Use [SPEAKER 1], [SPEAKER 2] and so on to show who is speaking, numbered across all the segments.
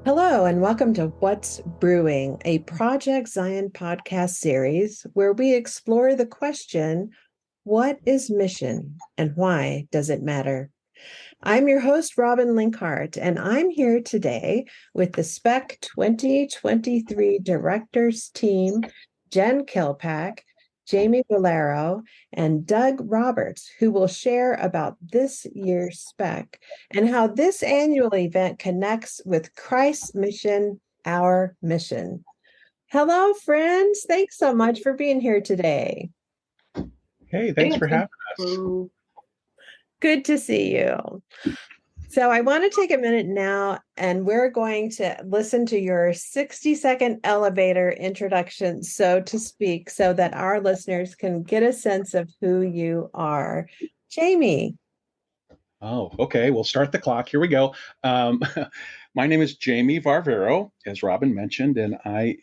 [SPEAKER 1] Hello, and welcome to What's Brewing, a Project Zion podcast series where we explore the question, what is mission and why does it matter? I'm your host, Robin Linkhart, and I'm here today with the Spec 2023 Directors Team, Jenn Killpack, Jamie Valero, and Doug Roberts, who will share about this year's Spec and how this annual event connects with Christ's mission, our mission. Hello, friends. Thanks so much for being here today.
[SPEAKER 2] Hey, thanks for having us.
[SPEAKER 1] Good to see you. So I want to take a minute now, and we're going to listen to your 60-second elevator introduction, so to speak, so that our listeners can get a sense of who you are. Jamie.
[SPEAKER 2] Oh, okay. We'll start the clock. Here we go. My name is Jamie Varvaro, as Robin mentioned, and I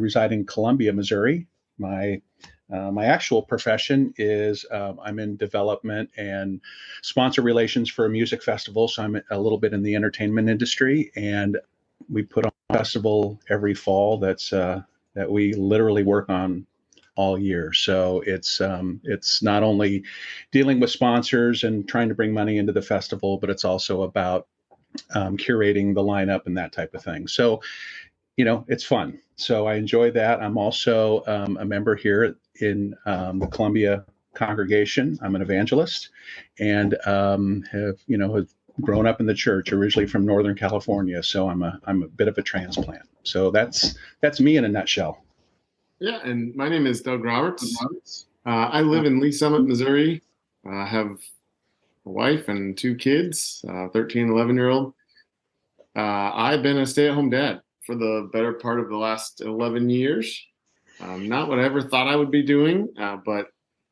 [SPEAKER 2] reside in Columbia, Missouri. My actual profession is I'm in development and sponsor relations for a music festival. So I'm a little bit in the entertainment industry, and we put on a festival every fall that we literally work on all year. So it's not only dealing with sponsors and trying to bring money into the festival, but it's also about curating the lineup and that type of thing. So it's fun. So I enjoy that. I'm also a member here in the Columbia congregation. I'm an evangelist, and have grown up in the church, originally from Northern California. So I'm a bit of a transplant. So that's me in a nutshell.
[SPEAKER 3] Yeah, and my name is Doug Roberts. I live in Lee Summit, Missouri. I have a wife and two kids, 13 and 11-year-old. I've been a stay-at-home dad for the better part of the last 11 years. Not what I ever thought I would be doing, but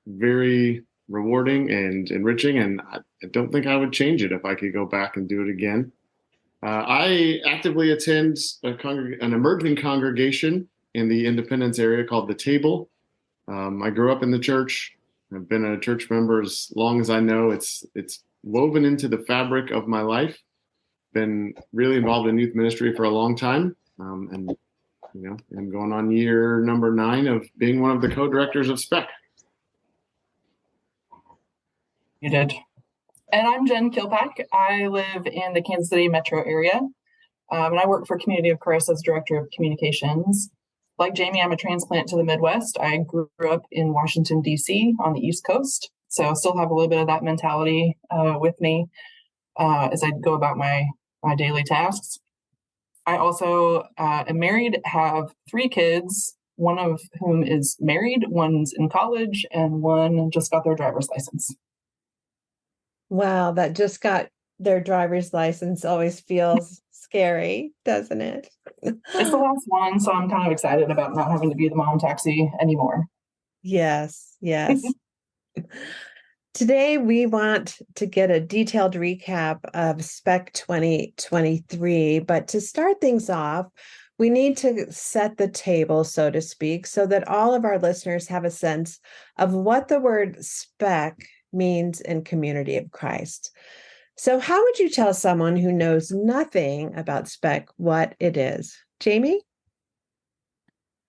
[SPEAKER 3] very rewarding and enriching, and I don't think I would change it if I could go back and do it again. I actively attend an emerging congregation in the Independence area called The Table. I grew up in the church. I've been a church member as long as I know. It's woven into the fabric of my life. Been really involved in youth ministry for a long time, and I'm going on year number 9 of being one of the co-directors of Spec.
[SPEAKER 4] You did. And I'm Jenn Killpack. I live in the Kansas City metro area, and I work for Community of Christ as Director of Communications. Like Jamie, I'm a transplant to the Midwest. I grew up in Washington, D.C. on the East Coast, so I still have a little bit of that mentality with me as I go about my daily tasks. I also am married, have 3 kids, one of whom is married, one's in college, and one just got their driver's license.
[SPEAKER 1] Wow, that just got their driver's license always feels scary, doesn't it?
[SPEAKER 4] It's the last one, so I'm kind of excited about not having to be the mom taxi anymore.
[SPEAKER 1] Yes. Today, we want to get a detailed recap of Spec 2023, but to start things off, we need to set the table, so to speak, so that all of our listeners have a sense of what the word spec means in Community of Christ. So how would you tell someone who knows nothing about spec what it is? Jamie?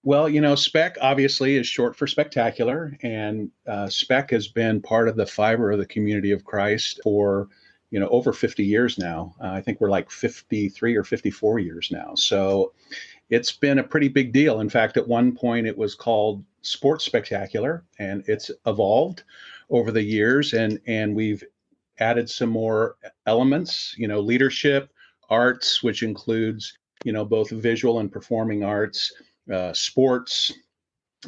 [SPEAKER 2] Well, SPEC obviously is short for spectacular, and SPEC has been part of the fiber of the Community of Christ for, over 50 years now. I think we're like 53 or 54 years now. So it's been a pretty big deal. In fact, at one point it was called Sports Spectacular, and it's evolved over the years, and we've added some more elements, leadership, arts, which includes, both visual and performing arts, sports,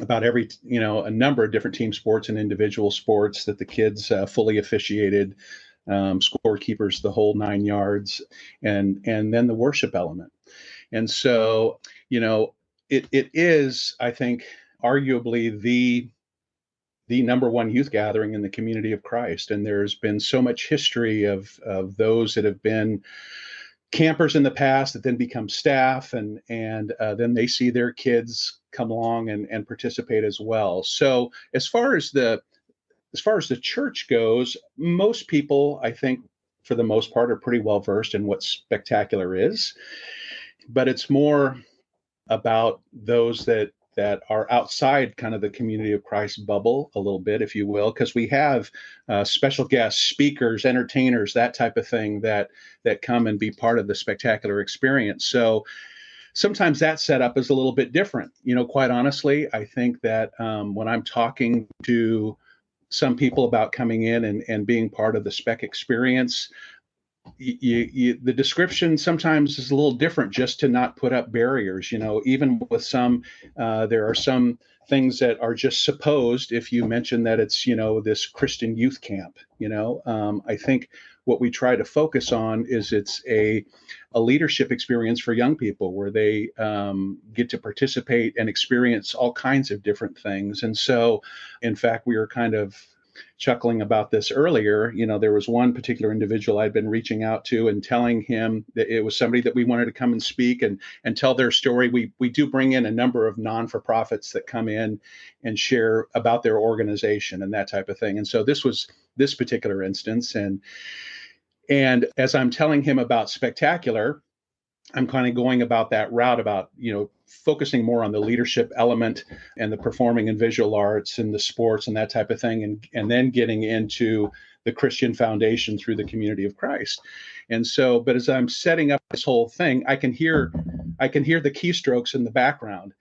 [SPEAKER 2] about a number of different team sports and individual sports that the kids fully officiated, scorekeepers, the whole 9 yards, and then the worship element. And so, it is, I think, arguably the number one youth gathering in the Community of Christ. And there's been so much history of those that have been campers in the past that then become staff, and then they see their kids come along and participate as well. So as far as the church goes, most people, I think, for the most part, are pretty well versed in what spectacular is. but it's more about those that are outside kind of the community of Christ bubble a little bit, if you will, because we have special guests, speakers, entertainers, that type of thing that come and be part of the spectacular experience. So sometimes that setup is a little bit different. Quite honestly, I think that when I'm talking to some people about coming in and being part of the Spec experience, the description sometimes is a little different, just to not put up barriers. Even with some, there are some things that are just supposed if you mention that it's, this Christian youth camp. I think what we try to focus on is it's a leadership experience for young people where they get to participate and experience all kinds of different things. And so, in fact, we were kind of chuckling about this earlier. There was one particular individual I'd been reaching out to and telling him that it was somebody that we wanted to come and speak and tell their story. We do bring in a number of non-for-profits that come in and share about their organization and that type of thing. And so this was this particular instance. And as I'm telling him about Spectacular, I'm kind of going about that route about, focusing more on the leadership element and the performing and visual arts and the sports and that type of thing. And then getting into the Christian foundation through the community of Christ. And so, but as I'm setting up this whole thing, I can hear the keystrokes in the background.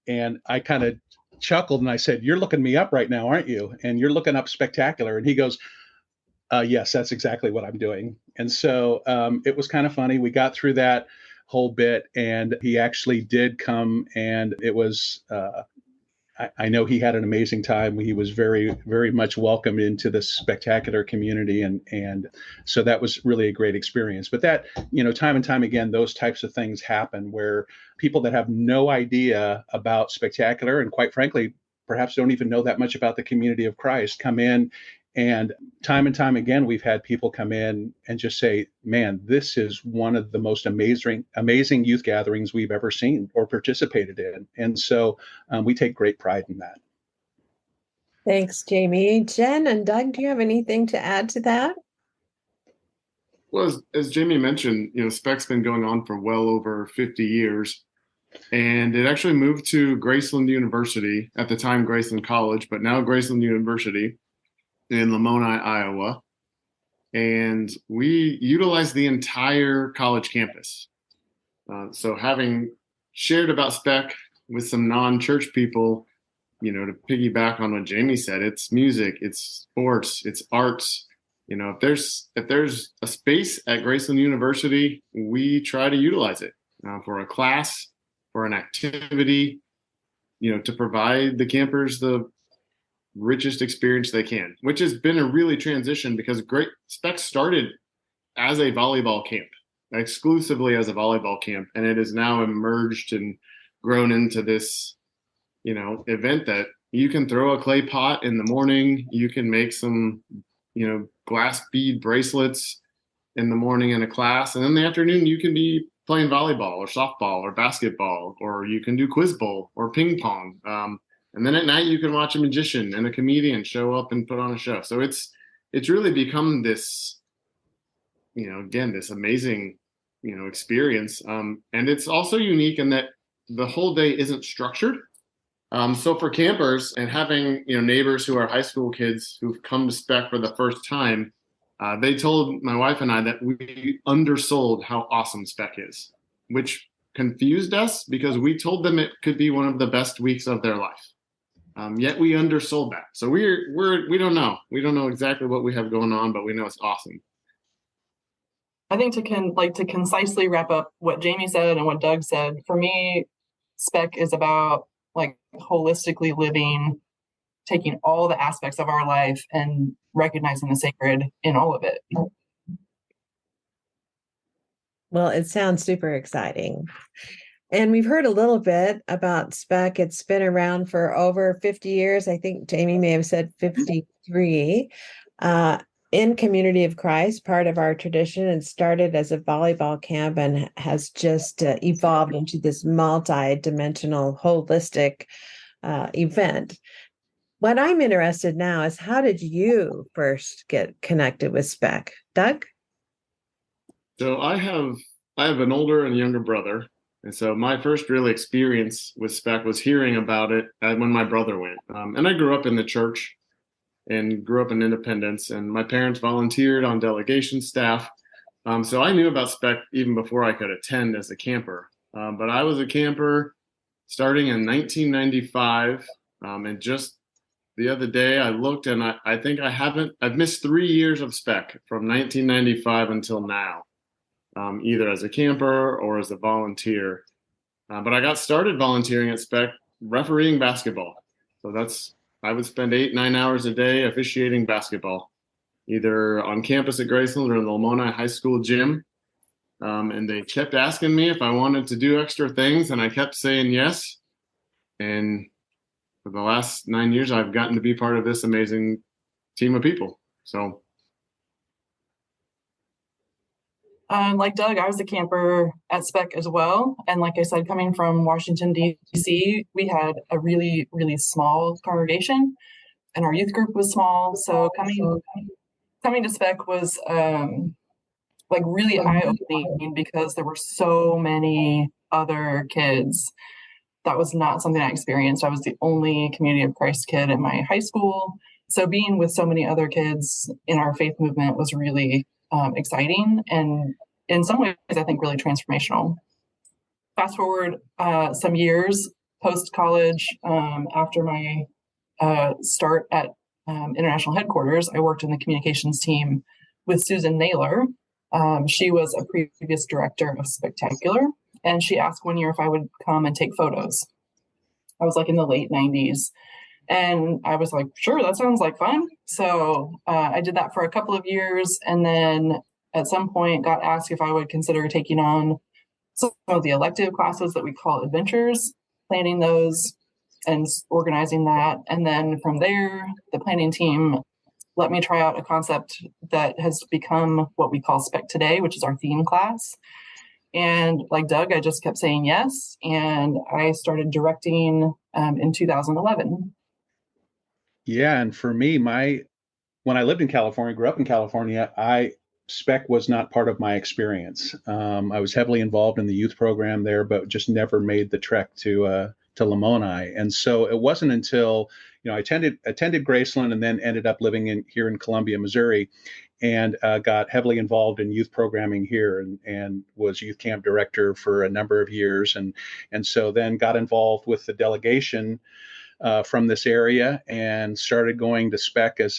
[SPEAKER 2] And I kind of chuckled and I said, "You're looking me up right now, aren't you? And you're looking up Spectacular." And he goes, "Yes, that's exactly what I'm doing." And so it was kind of funny. We got through that whole bit, and he actually did come, and it was I know he had an amazing time. He was very, very much welcomed into the Spectacular community, and so that was really a great experience. But that, time and time again, those types of things happen where people that have no idea about Spectacular, and quite frankly perhaps don't even know that much about the community of Christ, come in. And time again, we've had people come in and just say, "Man, this is one of the most amazing youth gatherings we've ever seen or participated in." And so we take great pride in that.
[SPEAKER 1] Thanks, Jamie. Jenn and Doug, do you have anything to add to that?
[SPEAKER 3] Well, as Jamie mentioned, Spec's been going on for well over 50 years. And it actually moved to Graceland University, at the time Graceland College, but now Graceland University in Lamoni, Iowa. And we utilize the entire college campus. So having shared about Spec with some non-church people, to piggyback on what Jamie said, it's music, it's sports, it's arts. If there's a space at Graceland University, we try to utilize it for a class, for an activity, to provide the campers the richest experience they can, which has been a really transition because Spec started as a volleyball camp, exclusively as a volleyball camp, and it has now emerged and grown into this, event that you can throw a clay pot in the morning, you can make some, glass bead bracelets in the morning in a class, and in the afternoon you can be playing volleyball or softball or basketball, or you can do quiz bowl or ping pong. And then at night you can watch a magician and a comedian show up and put on a show. So it's really become this, again, this amazing, experience. And it's also unique in that the whole day isn't structured. So for campers and having, neighbors who are high school kids who've come to Spec for the first time, they told my wife and I that we undersold how awesome Spec is, which confused us because we told them it could be one of the best weeks of their life. Yet we undersold that. So we don't know. We don't know exactly what we have going on, but we know it's awesome.
[SPEAKER 4] I think to concisely wrap up what Jamie said and what Doug said, for me, Spec is about holistically living, taking all the aspects of our life and recognizing the sacred in all of it.
[SPEAKER 1] Well, it sounds super exciting. And we've heard a little bit about Spec. It's been around for over 50 years. I think Jamie may have said 53. In Community of Christ, part of our tradition, it started as a volleyball camp and has just evolved into this multi-dimensional, holistic event. What I'm interested now is, how did you first get connected with Spec? Doug?
[SPEAKER 3] So I have an older and younger brother, And so my first real experience with Spec was hearing about it when my brother went. And I grew up in the church and grew up in Independence, and my parents volunteered on delegation staff. So I knew about Spec even before I could attend as a camper. But I was a camper starting in 1995. And just the other day I looked, and I think I've missed 3 years of Spec from 1995 until now, either as a camper or as a volunteer. But I got started volunteering at Spec refereeing basketball. So I would spend 8-9 hours a day officiating basketball, either on campus at Graceland or in the Lamoni High School gym. And they kept asking me if I wanted to do extra things, and I kept saying yes. And for the last 9 years, I've gotten to be part of this amazing team of people. So,
[SPEAKER 4] like Doug, I was a camper at Spec as well. And like I said, coming from Washington, D.C., we had a really, really small congregation, and our youth group was small. So coming to Spec was like really eye-opening because there were so many other kids. That was not something I experienced. I was the only Community of Christ kid in my high school. So being with so many other kids in our faith movement was really exciting, and in some ways, I think really transformational. Fast forward some years post-college, after my start at international headquarters, I worked in the communications team with Susan Naylor. She was a previous director of Spectacular, and she asked one year if I would come and take photos. I was like in the late 90s. And I was like, sure, that sounds like fun. So I did that for a couple of years. And then at some point got asked if I would consider taking on some of the elective classes that we call adventures, planning those and organizing that. And then from there, the planning team let me try out a concept that has become what we call Spec Today, which is our theme class. And like Doug, I just kept saying yes. And I started directing in 2011.
[SPEAKER 2] Yeah, and for me, when I lived in California, grew up in California, Spec was not part of my experience. I was heavily involved in the youth program there, but just never made the trek to Lamoni. And so it wasn't until I attended Graceland and then ended up living here in Columbia, Missouri, and got heavily involved in youth programming here, and was youth camp director for a number of years, and so then got involved with the delegation from this area and started going to Spec as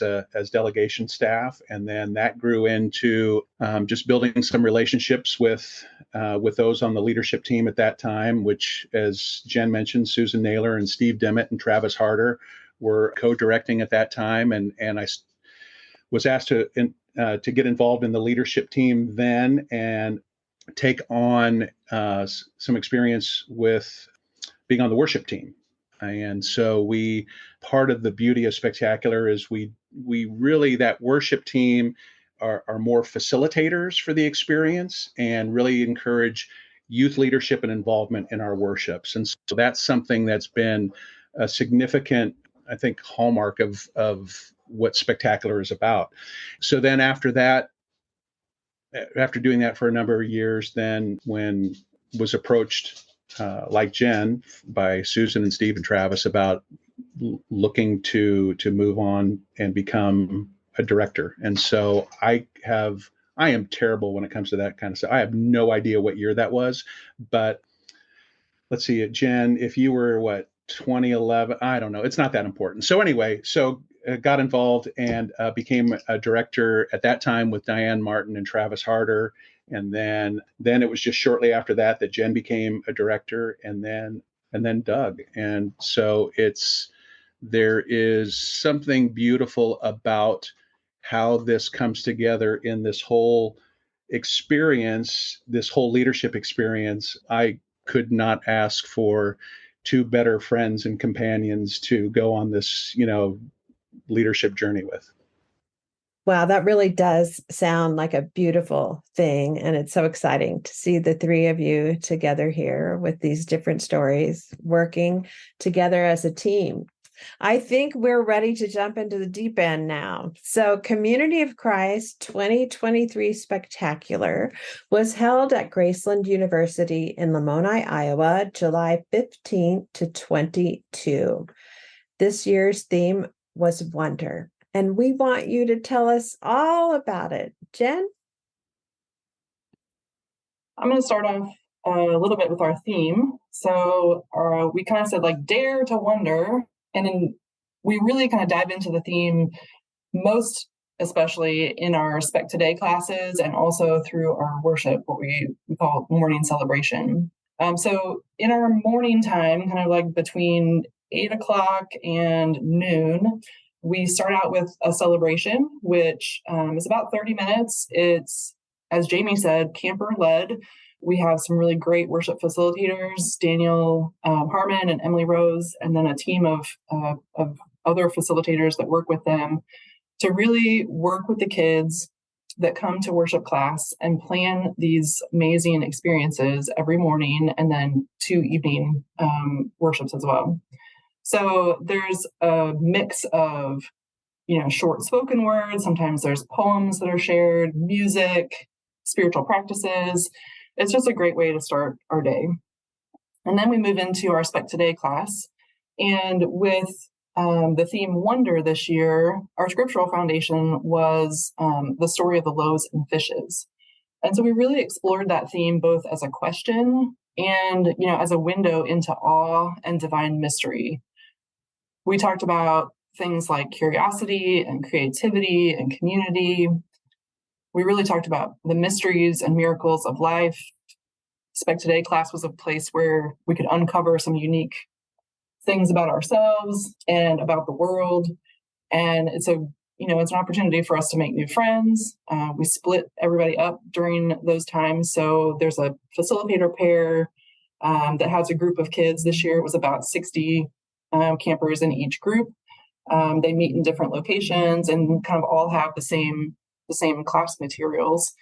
[SPEAKER 2] delegation staff, and then that grew into just building some relationships with those on the leadership team at that time, which, as Jenn mentioned, Susan Naylor and Steve Dimmitt and Travis Harder were co-directing at that time, and I was asked to get involved in the leadership team then and take on some experience with being on the worship team. And so part of the beauty of Spectacular is we really, that worship team are more facilitators for the experience and really encourage youth leadership and involvement in our worships. And so that's something that's been a significant, I think, hallmark of what Spectacular is about. So then after doing that for a number of years, then when was approached like Jenn by Susan and Steve and Travis about looking to move on and become a director. And so I am terrible when it comes to that kind of stuff. I have no idea what year that was, but let's see, Jenn, if you were 2011, I don't know. It's not that important. So anyway, got involved and became a director at that time with Diane Martin and Travis Harder. And then it was just shortly after that Jenn became a director, and then Doug. And so there is something beautiful about how this comes together in this whole experience, this whole leadership experience. I could not ask for two better friends and companions to go on this, leadership journey with.
[SPEAKER 1] Wow, that really does sound like a beautiful thing. And it's so exciting to see the three of you together here with these different stories, working together as a team. I think we're ready to jump into the deep end now. So, Community of Christ 2023 Spectacular was held at Graceland University in Lamoni, Iowa, July 15th to 22. This year's theme was wonder, and we want you to tell us all about it. Jenn?
[SPEAKER 4] I'm going to start off a little bit with our theme. So we kind of said like dare to wonder, and then we really kind of dive into the theme most especially in our Spec Today classes and also through our worship, what we call morning celebration. So in our morning time, kind of like between 8 o'clock and noon, we start out with a celebration, which is about 30 minutes. It's, as Jamie said, camper led. We have some really great worship facilitators, Daniel Harmon and Emily Rose, and then a team of other facilitators that work with them to really work with the kids that come to worship class and plan these amazing experiences every morning and then 2 evening worships as well. So there's a mix of, short spoken words. Sometimes there's poems that are shared, music, spiritual practices. It's just a great way to start our day. And then we move into our Spec Today class. And with the theme Wonder this year, our scriptural foundation was the story of the loaves and fishes. And so we really explored that theme both as a question and, as a window into awe and divine mystery. We talked about things like curiosity and creativity and community. We really talked about the mysteries and miracles of life. Spec Today class was a place where we could uncover some unique things about ourselves and about the world. And it's an opportunity for us to make new friends. We split everybody up during those times. So there's a facilitator pair that has a group of kids. This year it was about 60 campers in each group. They meet in different locations and kind of all have the same class materials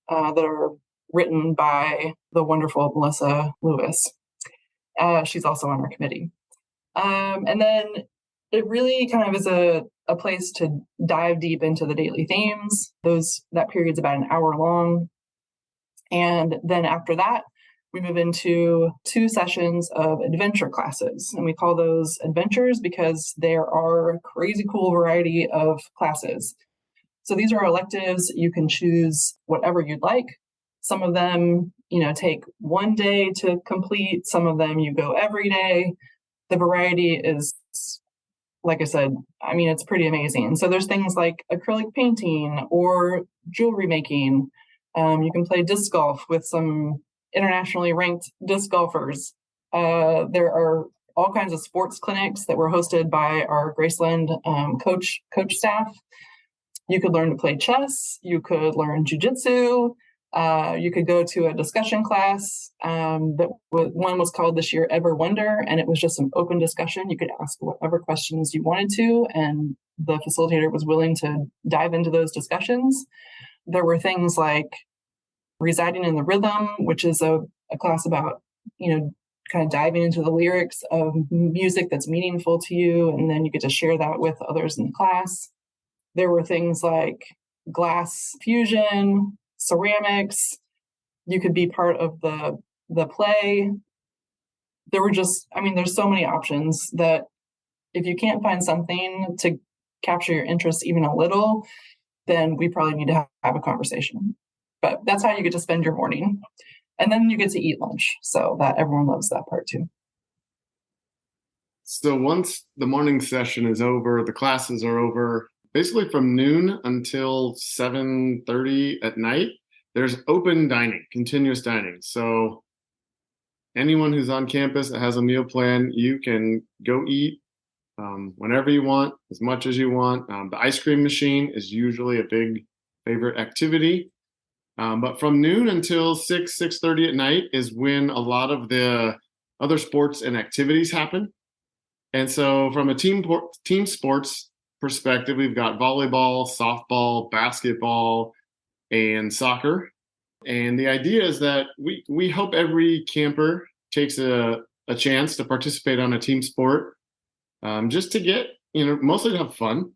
[SPEAKER 4] that are written by the wonderful Melissa Lewis. She's also on our committee. And then it really kind of is a place to dive deep into the daily themes. That period's about an hour long. And then after that, we move into 2 sessions of adventure classes. And we call those adventures because there are a crazy cool variety of classes. So these are electives. You can choose whatever you'd like. Some of them, take 1 day to complete. Some of them you go every day. The variety is, like I said, it's pretty amazing. So there's things like acrylic painting or jewelry making. You can play disc golf with some internationally ranked disc golfers. There are all kinds of sports clinics that were hosted by our Graceland coach staff. You could learn to play chess. You could learn jujitsu. You could go to a discussion class one was called this year Ever Wonder, and it was just an open discussion. You could ask whatever questions you wanted to, and the facilitator was willing to dive into those discussions. There were things like Residing in the Rhythm, which is a class about, kind of diving into the lyrics of music that's meaningful to you, and then you get to share that with others in the class. There were things like glass fusion, ceramics. You could be part of the play. There were there's so many options that if you can't find something to capture your interest even a little, then we probably need to have a conversation. But that's how you get to spend your morning. And then you get to eat lunch. So that everyone loves that part too.
[SPEAKER 3] So once the morning session is over, the classes are over, basically from noon until 7:30 at night, there's open dining, continuous dining. So anyone who's on campus that has a meal plan, you can go eat whenever you want, as much as you want. The ice cream machine is usually a big favorite activity. But from noon until 6:30 at night is when a lot of the other sports and activities happen. And so from a team sports perspective, we've got volleyball, softball, basketball, and soccer. And the idea is that we hope every camper takes a chance to participate on a team sport. just to get, mostly to have fun,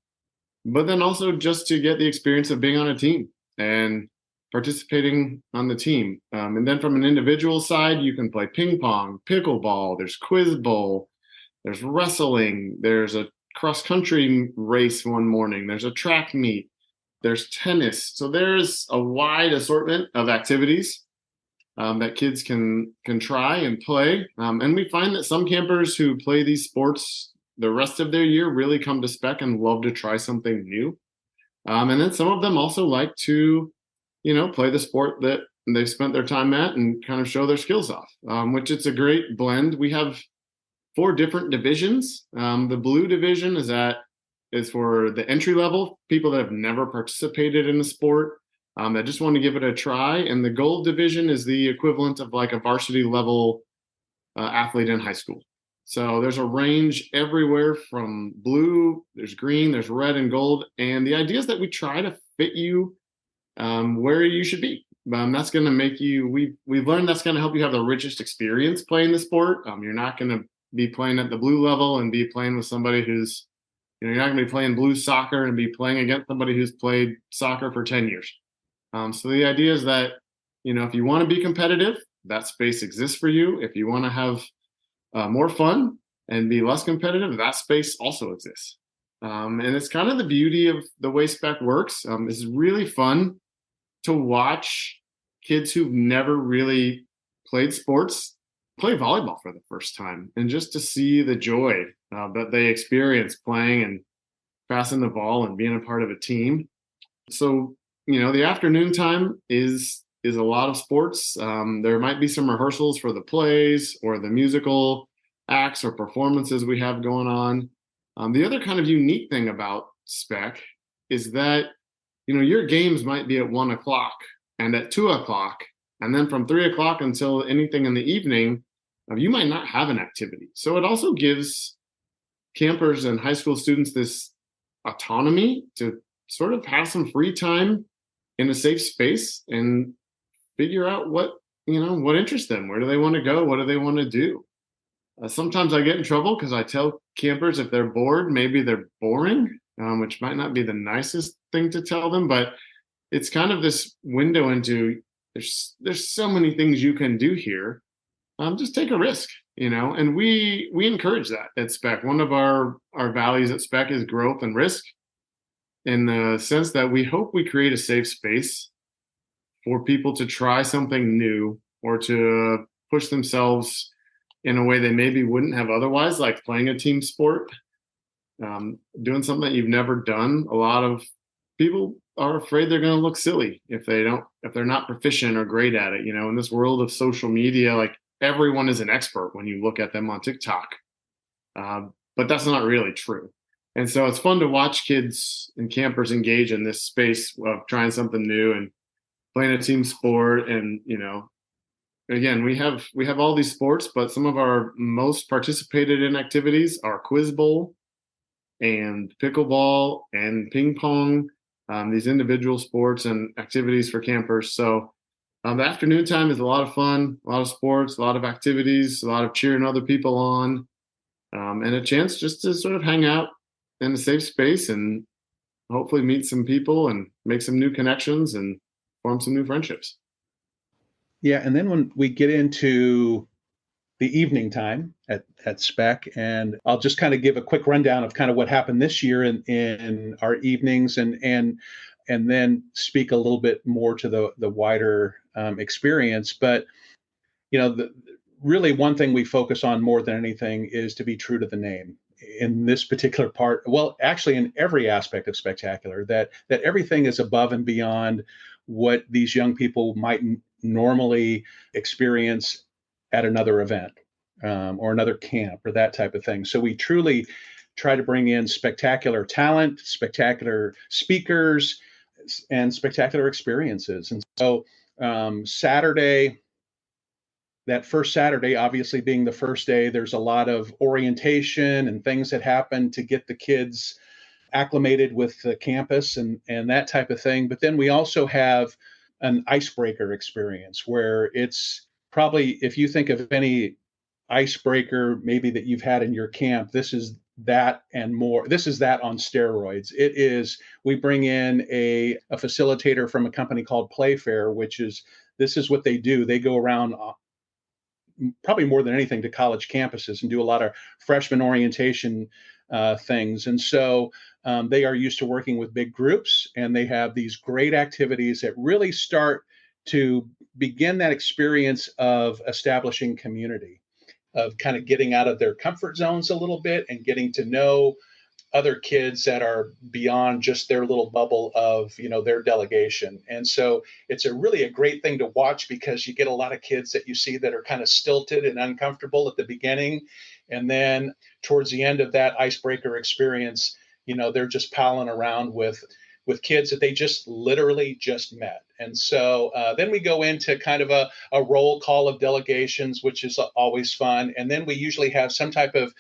[SPEAKER 3] but then also just to get the experience of being on a team and participating on the team. And then from an individual side, you can play ping pong, pickleball, there's quiz bowl, there's wrestling, there's a cross country race one morning, there's a track meet, there's tennis. So there's a wide assortment of activities that kids can try and play. And we find that some campers who play these sports the rest of their year really come to Spec and love to try something new. And then some of them also like to, play the sport that they've spent their time at and kind of show their skills off, which it's a great blend. We have 4 different divisions. The blue division is for the entry level, people that have never participated in the sport, that just want to give it a try. And the gold division is the equivalent of like a varsity level athlete in high school. So there's a range everywhere from blue, there's green, there's red and gold. And the idea is that we try to fit you where you should be. That's going to make you, we've learned that's going to help you have the richest experience playing the sport. You're not going to be playing at the blue level and be playing with somebody who's, you're not going to be playing blue soccer and be playing against somebody who's played soccer for 10 years. So the idea is that, if you want to be competitive, that space exists for you. If you want to have more fun and be less competitive, that space also exists. And it's kind of the beauty of the way Spec works. It's really fun to watch kids who've never really played sports play volleyball for the first time, and just to see the joy that they experience playing and passing the ball and being a part of a team. So, the afternoon time is a lot of sports. There might be some rehearsals for the plays or the musical acts or performances we have going on. The other kind of unique thing about Spec is that, your games might be at 1 o'clock and at 2 o'clock, and then from 3 o'clock until anything in the evening, you might not have an activity. So it also gives campers and high school students this autonomy to sort of have some free time in a safe space and figure out what interests them. Where do they want to go? What do they want to do? Sometimes I get in trouble because I tell campers if they're bored, maybe they're boring, which might not be the nicest thing to tell them, but it's kind of this window into there's so many things you can do here. Just take a risk, and we encourage that at Spec. One of our values at Spec is growth and risk, in the sense that we hope we create a safe space for people to try something new or to push themselves in a way they maybe wouldn't have otherwise, like playing a team sport, doing something that you've never done. A lot of people are afraid they're going to look silly if they're not proficient or great at it. In this world of social media, like everyone is an expert when you look at them on TikTok, but that's not really true. And so it's fun to watch kids and campers engage in this space of trying something new and playing a team sport. And, again, we have all these sports, but some of our most participated in activities are quiz bowl and pickleball and ping pong, these individual sports and activities for campers. So the afternoon time is a lot of fun, a lot of sports, a lot of activities, a lot of cheering other people on, and a chance just to sort of hang out in a safe space and hopefully meet some people and make some new connections and form some new friendships.
[SPEAKER 2] Yeah, and then when we get into the evening time at Spec, and I'll just kind of give a quick rundown of kind of what happened this year in our evenings, and then speak a little bit more to the wider experience. But really one thing we focus on more than anything is to be true to the name in this particular part. Well, actually, in every aspect of Spectacular, that everything is above and beyond what these young people might normally experience at another event or another camp or that type of thing. So we truly try to bring in spectacular talent, spectacular speakers, and spectacular experiences. And so Saturday, that first Saturday, obviously being the first day, there's a lot of orientation and things that happen to get the kids acclimated with the campus and that type of thing. But then we also have an icebreaker experience where it's probably, if you think of any icebreaker maybe that you've had in your camp, this is that and more. This is that on steroids. We bring in a facilitator from a company called Playfair, this is what they do. They go around probably more than anything to college campuses and do a lot of freshman orientation things. And so they are used to working with big groups, and they have these great activities that really start to begin that experience of establishing community, of kind of getting out of their comfort zones a little bit and getting to know other kids that are beyond just their little bubble of, their delegation. And so it's really a great thing to watch, because you get a lot of kids that you see that are kind of stilted and uncomfortable at the beginning. And then towards the end of that icebreaker experience, they're just palling around with kids that they just literally just met. And so then we go into kind of a roll call of delegations, which is always fun. And then we usually have some type of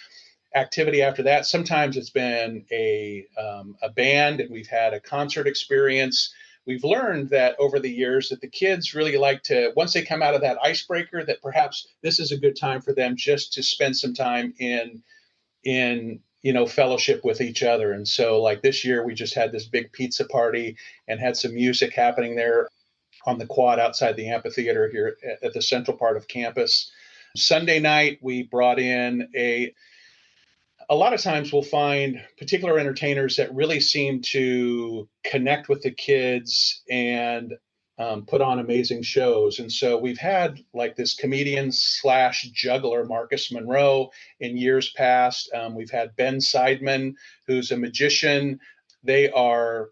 [SPEAKER 2] activity after that. Sometimes it's been a band, and we've had a concert experience. We've learned that over the years that the kids really like to, once they come out of that icebreaker, that perhaps this is a good time for them just to spend some time in fellowship with each other. And so like this year, we just had this big pizza party and had some music happening there on the quad outside the amphitheater here at the central part of campus. Sunday night, we brought in a lot of times we'll find particular entertainers that really seem to connect with the kids and put on amazing shows. And so we've had like this comedian / juggler, Marcus Monroe, in years past. We've had Ben Seidman, who's a magician. They are,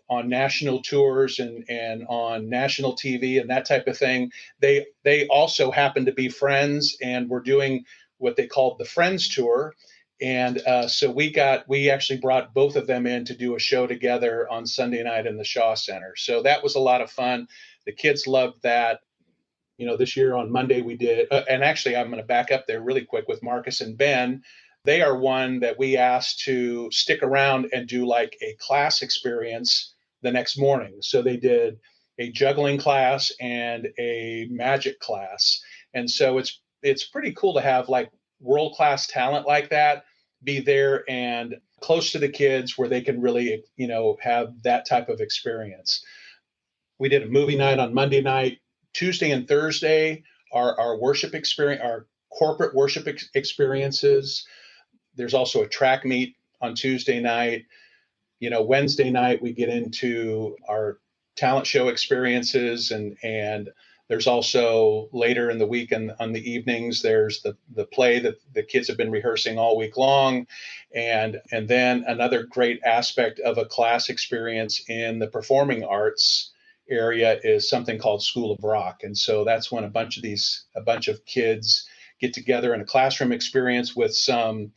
[SPEAKER 2] on national tours and on national TV and that type of thing. They also happen to be friends, and we're doing what they called the Friends Tour. And so we actually brought both of them in to do a show together on Sunday night in the Shaw Center. So that was a lot of fun. The kids loved that. This year on Monday we did, and actually I'm going to back up there really quick with Marcus and Ben. They are one that we asked to stick around and do like a class experience the next morning. So they did a juggling class and a magic class. And so it's pretty cool to have like world-class talent like that be there and close to the kids where they can really, have that type of experience. We did a movie night on Monday night. Tuesday and Thursday are our worship experience, our corporate worship experiences. There's also a track meet on Tuesday night. Wednesday night we get into our talent show experiences, and there's also later in the week and on the evenings, there's the play that the kids have been rehearsing all week long. And then another great aspect of a class experience in the performing arts area is something called School of Rock. And so that's when a bunch of kids get together in a classroom experience with some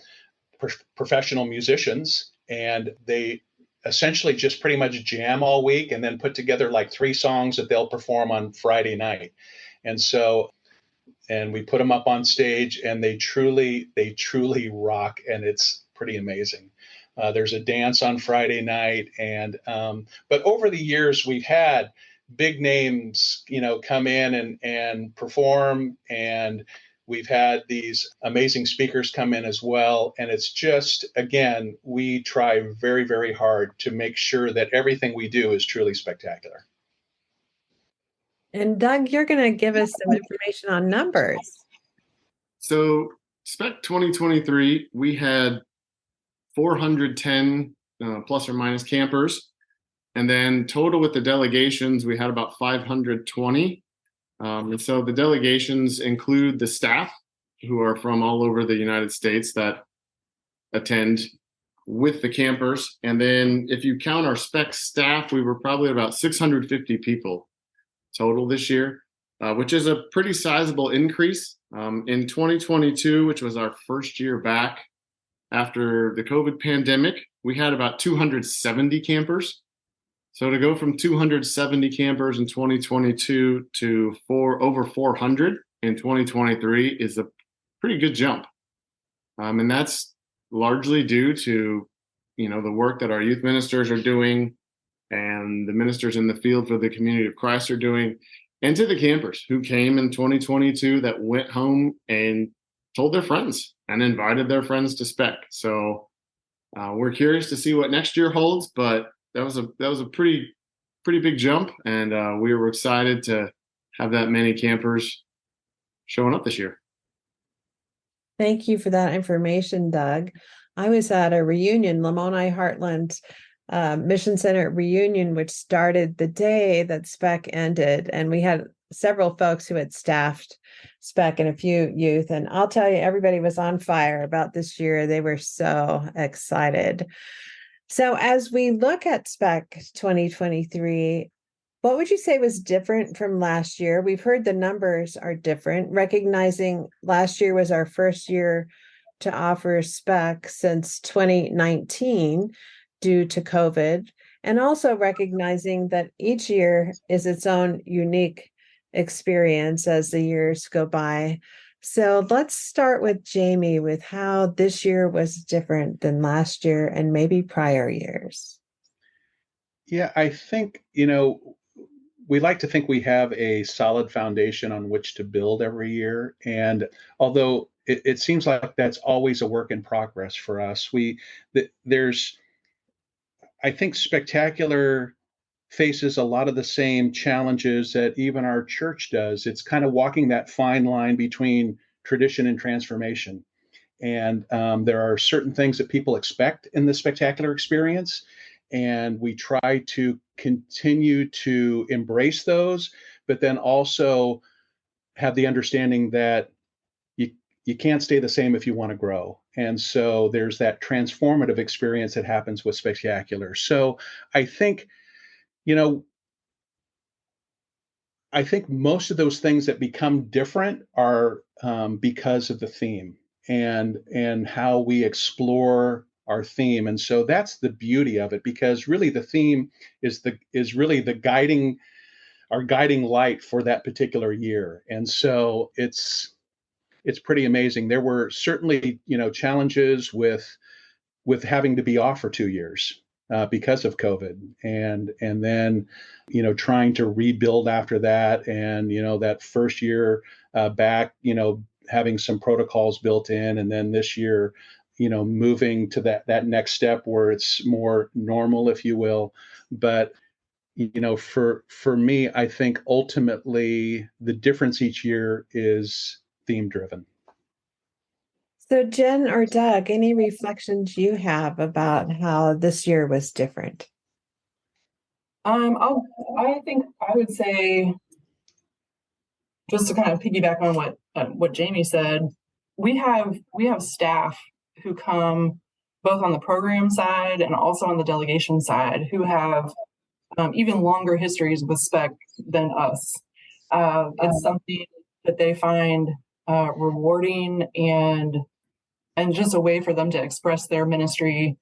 [SPEAKER 2] professional musicians, and they essentially just pretty much jam all week and then put together like 3 songs that they'll perform on Friday night. And we put them up on stage, and they truly rock, and it's pretty amazing. There's a dance on Friday night, but over the years we've had big names, come in and perform, and we've had these amazing speakers come in as well. And it's just, again, we try very, very hard to make sure that everything we do is truly spectacular.
[SPEAKER 1] And Doug, you're going to give us some information on numbers.
[SPEAKER 3] So Spec 2023, we had 410 plus or minus campers. And then total with the delegations, we had about 520. And so the delegations include the staff who are from all over the United States that attend with the campers. And then if you count our Spec staff, we were probably about 650 people total this year, which is a pretty sizable increase. In 2022, which was our first year back after the COVID pandemic, we had about 270 campers. So to go from 270 campers in 2022 to over 400 in 2023 is a pretty good jump. And that's largely due to, the work that our youth ministers are doing and the ministers in the field for the Community of Christ are doing, and to the campers who came in 2022 that went home and told their friends and invited their friends to Spec. So we're curious to see what next year holds, but that was a pretty big jump, and we were excited to have that many campers showing up this year.
[SPEAKER 1] Thank you for that information, Doug. I was at a reunion, Lamoni Heartland Mission Center reunion, which started the day that Spec ended. And we had several folks who had staffed Spec and a few youth. And I'll tell you, everybody was on fire about this year. They were so excited. So as we look at Spec 2023, what would you say was different from last year? We've heard the numbers are different, recognizing last year was our first year to offer Spec since 2019 due to COVID, and also recognizing that each year is its own unique experience as the years go by. So let's start with Jamie with how this year was different than last year and maybe prior years.
[SPEAKER 2] Yeah, I think, we like to think we have a solid foundation on which to build every year. And although it seems like that's always a work in progress for us, I think Spectacular faces a lot of the same challenges that even our church does. It's kind of walking that fine line between tradition and transformation. And there are certain things that people expect in the Spectacular experience, and we try to continue to embrace those, but then also have the understanding that you can't stay the same if you want to grow. And so there's that transformative experience that happens with Spectacular. So I think, I think most of those things that become different are because of the theme and how we explore our theme. And so that's the beauty of it, because really the theme is really the guiding light for that particular year. And so it's pretty amazing. There were certainly, challenges with having to be off for 2 years because of COVID, and then, trying to rebuild after that, and that first year back, having some protocols built in, and then this year, moving to that next step where it's more normal, if you will. But for me, I think ultimately the difference each year is theme driven.
[SPEAKER 1] So Jenn or Doug, any reflections you have about how this year was different?
[SPEAKER 4] I think I would say, just to kind of piggyback on what Jamie said, we have staff who come both on the program side and also on the delegation side who have even longer histories with Spec than us. It's something that they find rewarding and just a way for them to express their ministry.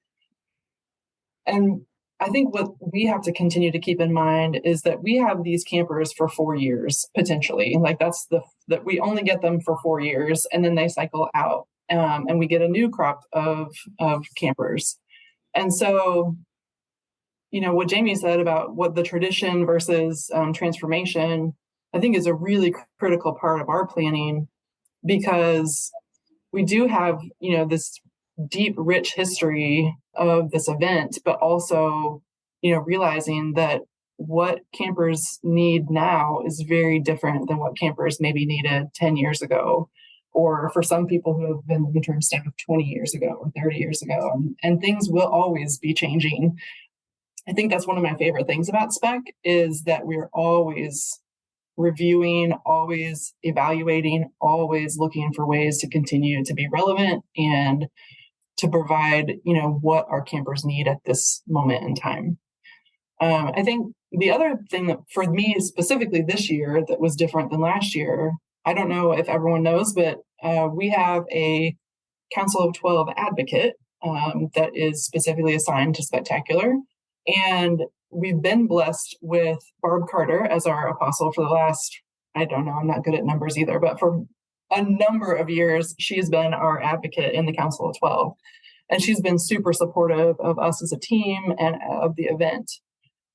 [SPEAKER 4] And I think what we have to continue to keep in mind is that we have these campers for 4 years, potentially. Like that we only get them for 4 years, and then they cycle out, and we get a new crop of campers. And so, what Jamie said about what the tradition versus transformation, I think is a really critical part of our planning, because we do have, this deep, rich history of this event, but also, realizing that what campers need now is very different than what campers maybe needed 10 years ago, or for some people who have been long-term staff 20 years ago or 30 years ago. And things will always be changing. I think that's one of my favorite things about Spec, is that we're always reviewing, always evaluating, always looking for ways to continue to be relevant and to provide, what our campers need at this moment in time. I think the other thing that for me specifically this year that was different than last year, I don't know if everyone knows, but we have a Council of 12 advocate that is specifically assigned to Spectacular. And we've been blessed with Barb Carter as our apostle for the last, I don't know, I'm not good at numbers either, but for a number of years, she's been our advocate in the Council of 12. And she's been super supportive of us as a team and of the event.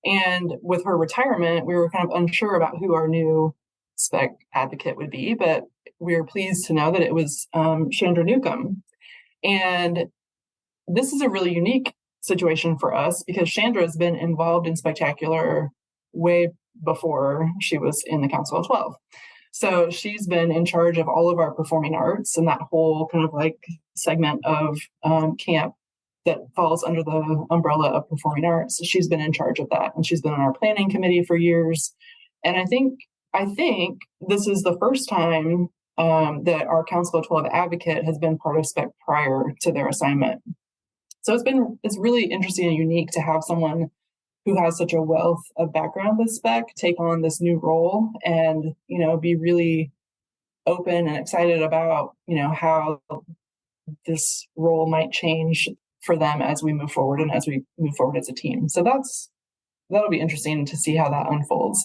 [SPEAKER 4] And with her retirement, we were kind of unsure about who our new Spec advocate would be, but we are pleased to know that it was Chandra Newcomb. And this is a really unique situation for us because Chandra has been involved in Spectacular way before she was in the Council of 12. So she's been in charge of all of our performing arts and that whole kind of like segment of camp that falls under the umbrella of performing arts. So she's been in charge of that, and she's been on our planning committee for years. And I think this is the first time that our Council of 12 advocate has been part of Spec prior to their assignment. So it's really interesting and unique to have someone who has such a wealth of background with Spec take on this new role and, be really open and excited about, how this role might change for them as we move forward and as we move forward as a team. So that'll be interesting to see how that unfolds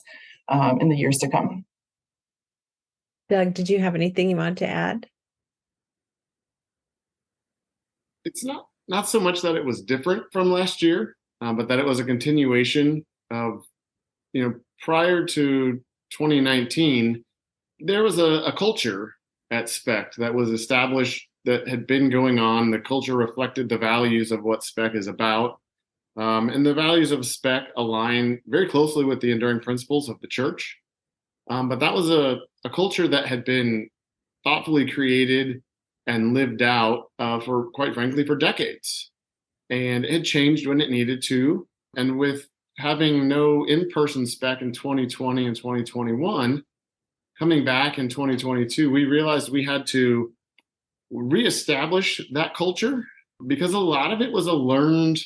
[SPEAKER 4] in the years to come.
[SPEAKER 1] Doug, did you have anything you wanted to add?
[SPEAKER 3] It's not so much that it was different from last year, but that it was a continuation of, prior to 2019, there was a culture at Spec that was established that had been going on. The culture reflected the values of what Spec is about. And the values of Spec align very closely with the enduring principles of the church. But that was a culture that had been thoughtfully created and lived out for, quite frankly, for decades. And it had changed when it needed to. And with having no in-person Spec in 2020 and 2021, coming back in 2022, we realized we had to reestablish that culture because a lot of it was a learned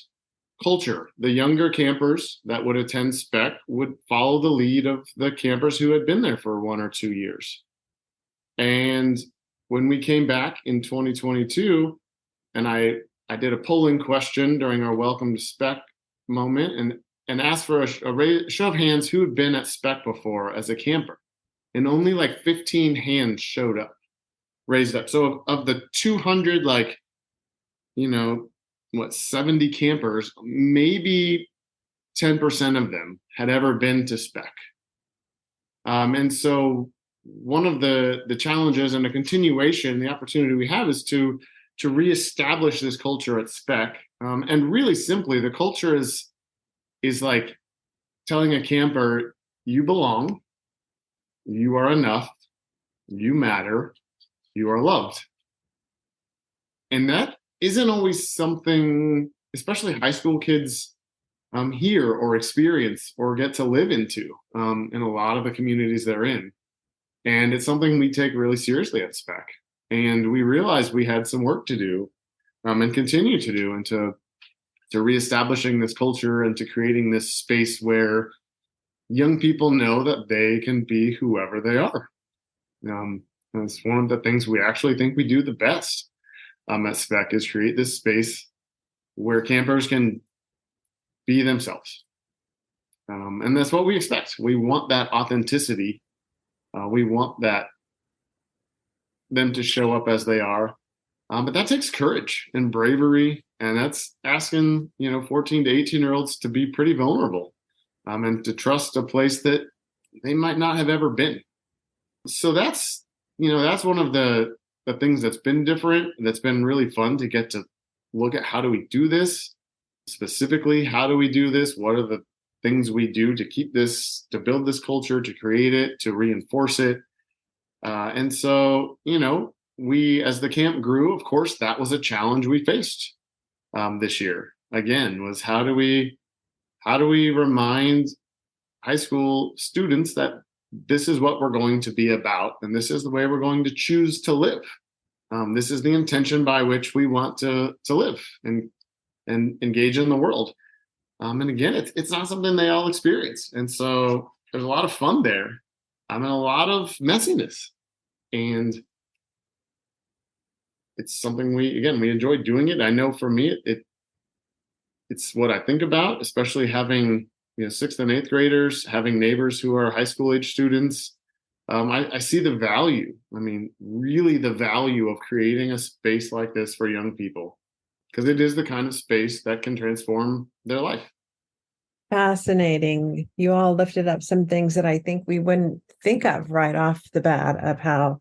[SPEAKER 3] culture. The younger campers that would attend Spec would follow the lead of the campers who had been there for 1 or 2 years. And when we came back in 2022, and I did a polling question during our Welcome to Spec moment and asked for a show of hands who had been at Spec before as a camper. And only like 15 hands showed up, raised up. So of the 200, 70 campers, maybe 10% of them had ever been to Spec. And so one of the challenges and a continuation, the opportunity we have is to reestablish this culture at Spec. And really simply, the culture is like telling a camper, you belong, you are enough, you matter, you are loved. And that isn't always something, especially high school kids hear or experience or get to live into in a lot of the communities they're in. And it's something we take really seriously at Spec. And we realized we had some work to do and continue to do into reestablishing this culture and to creating this space where young people know that they can be whoever they are. It's one of the things we actually think we do the best at Spec is create this space where campers can be themselves. And that's what we expect. We want that authenticity. We want them to show up as they are. But that takes courage and bravery. And that's asking, 14 to 18-year-olds to be pretty vulnerable and to trust a place that they might not have ever been. So that's one of the things that's been different. That's been really fun to get to look at how do we do this specifically? How do we do this? What are the things we do to keep this, to build this culture, to create it, to reinforce it? And so, we, as the camp grew, of course, that was a challenge we faced this year. Again, was how do we remind high school students that this is what we're going to be about, and this is the way we're going to choose to live. This is the intention by which we want to live and engage in the world. And again, it's not something they all experience, and so there's a lot of fun there, and a lot of messiness, and it's something we enjoy doing it. I know for me, it's what I think about, especially having 6th and 8th graders, having neighbors who are high school age students. I see the value. Really the value of creating a space like this for young people, because it is the kind of space that can transform their life.
[SPEAKER 1] Fascinating. You all lifted up some things that I think we wouldn't think of right off the bat of how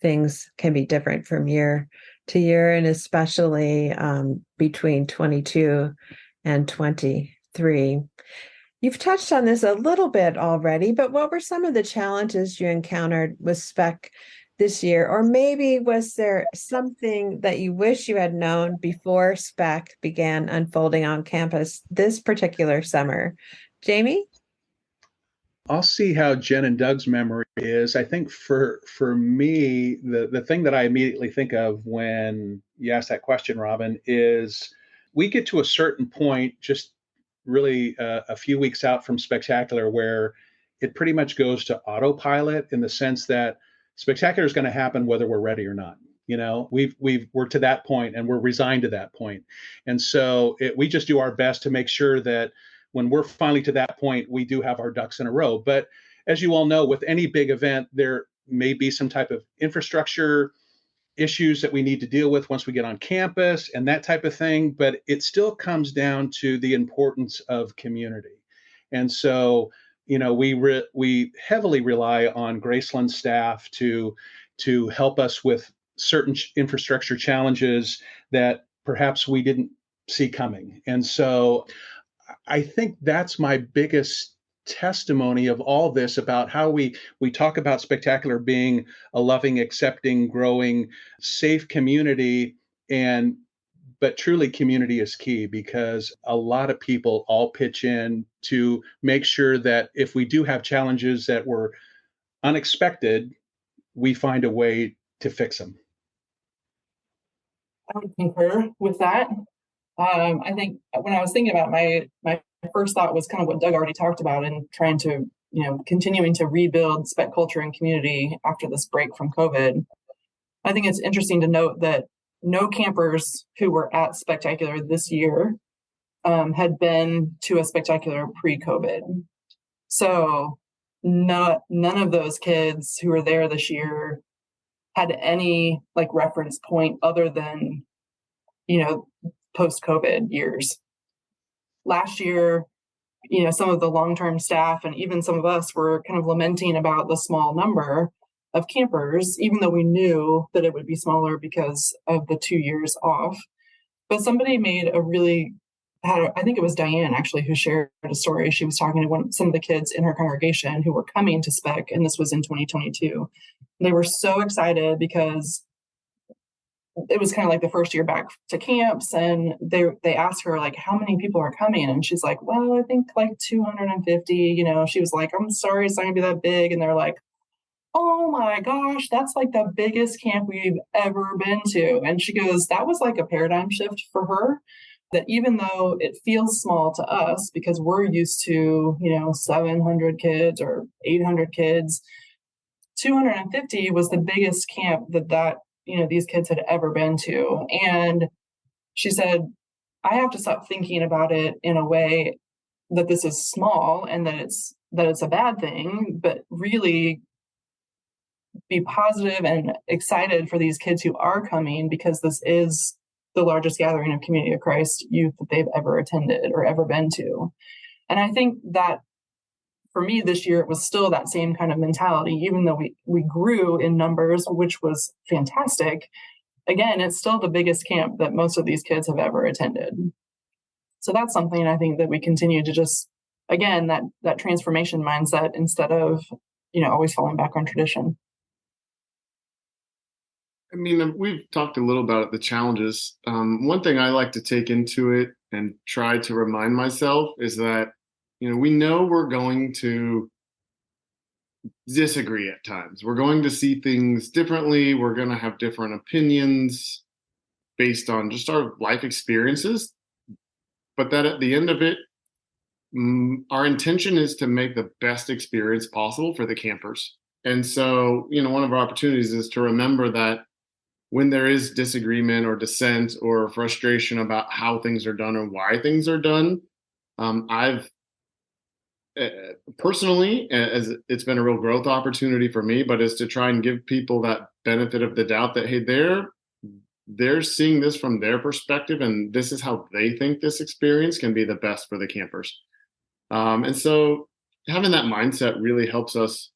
[SPEAKER 1] things can be different from year to year, and especially between 22 and 23. You've touched on this a little bit already, but what were some of the challenges you encountered with Spec this year? Or maybe was there something that you wish you had known before Spec began unfolding on campus this particular summer? Jamie?
[SPEAKER 2] I'll see how Jen and Doug's memory is. I think for me, the thing that I immediately think of when you ask that question, Robin, is we get to a certain point, just really a few weeks out from Spectacular, where it pretty much goes to autopilot in the sense that Spectacular is going to happen whether we're ready or not. You know, we're to that point and we're resigned to that point. And so we just do our best to make sure that when we're finally to that point, we do have our ducks in a row. But as you all know, with any big event, there may be some type of infrastructure issues that we need to deal with once we get on campus and that type of thing. But it still comes down to the importance of community. And so, you know, we heavily rely on Graceland staff to help us with certain infrastructure challenges that perhaps we didn't see coming. And so I think that's my biggest testimony of all this about how we talk about Spectacular being a loving, accepting, growing, safe community. But truly community is key, because a lot of people all pitch in to make sure that if we do have challenges that were unexpected, we find a way to fix them.
[SPEAKER 4] I would concur with that. I think when I was thinking about my first thought was kind of what Doug already talked about, and trying to, continuing to rebuild Spec culture and community after this break from COVID. I think it's interesting to note that no campers who were at Spectacular this year had been to a Spectacular pre-COVID. So none of those kids who were there this year had any reference point other than, post-COVID years. Last year, some of the long-term staff and even some of us were kind of lamenting about the small number of campers, even though we knew that it would be smaller because of the 2 years off. But somebody I think it was Diane actually, who shared a story. She was talking to some of the kids in her congregation who were coming to Spec, and this was in 2022. They were so excited because it was kind of like the first year back to camps, and they asked her how many people are coming, and she's like, well, I think 250. She was like, I'm sorry, it's not gonna be that big. And they're like, oh my gosh, that's the biggest camp we've ever been to. And she goes, that was a paradigm shift for her, that even though it feels small to us because we're used to 700 kids or 800 kids, 250 was the biggest camp that these kids had ever been to. And she said, I have to stop thinking about it in a way that this is small and that it's a bad thing, but really be positive and excited for these kids who are coming, because this is the largest gathering of Community of Christ youth that they've ever attended or ever been to. And I think that for me this year, it was still that same kind of mentality, even though we grew in numbers, which was fantastic. Again, it's still the biggest camp that most of these kids have ever attended. So that's something I think that we continue to just, again, that transformation mindset instead of, always falling back on tradition.
[SPEAKER 3] I mean, we've talked a little about the challenges. One thing I like to take into it and try to remind myself is that, we know we're going to disagree at times. We're going to see things differently. We're going to have different opinions based on just our life experiences. But that at the end of it, our intention is to make the best experience possible for the campers. And so, one of our opportunities is to remember that when there is disagreement or dissent or frustration about how things are done or why things are done, I've personally, as it's been a real growth opportunity for me, but is to try and give people that benefit of the doubt that, hey, they're seeing this from their perspective, and this is how they think this experience can be the best for the campers. And so having that mindset really helps us,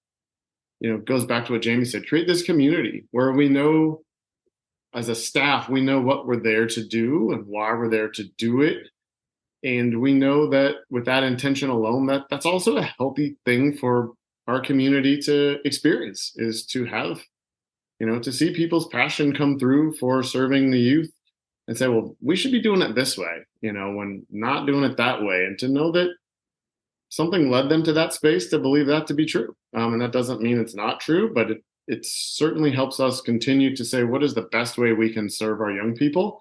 [SPEAKER 3] goes back to what Jamie said, create this community where we know as a staff, we know what we're there to do and why we're there to do it. And we know that with that intention alone, that's also a healthy thing for our community to experience, is to have, to see people's passion come through for serving the youth and say, well, we should be doing it this way, when not doing it that way. And to know that something led them to that space to believe that to be true. And that doesn't mean it's not true, but it certainly helps us continue to say, what is the best way we can serve our young people